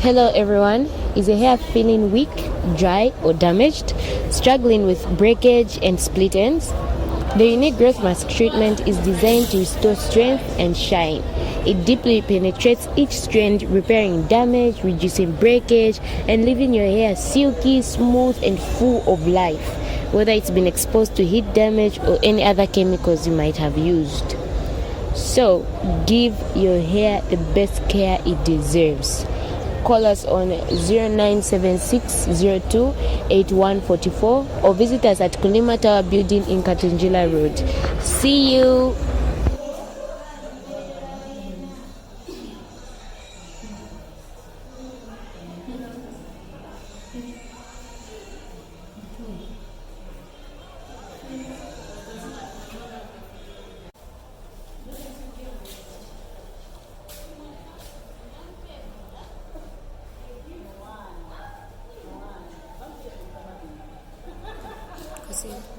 Hello everyone. Is your hair feeling weak, dry, or damaged? Struggling with breakage and split ends? The Eunik Growth Mask treatment is designed to restore strength and shine. It deeply penetrates each strand, repairing damage, reducing breakage, and leaving your hair silky, smooth, and full of life, whether it's been exposed to heat damage or any other chemicals you might have used. So, give your hair the best care it deserves. Call us on 0976028144 or visit us at Kulima Tower Building in Katunjila Road. See you! Assim.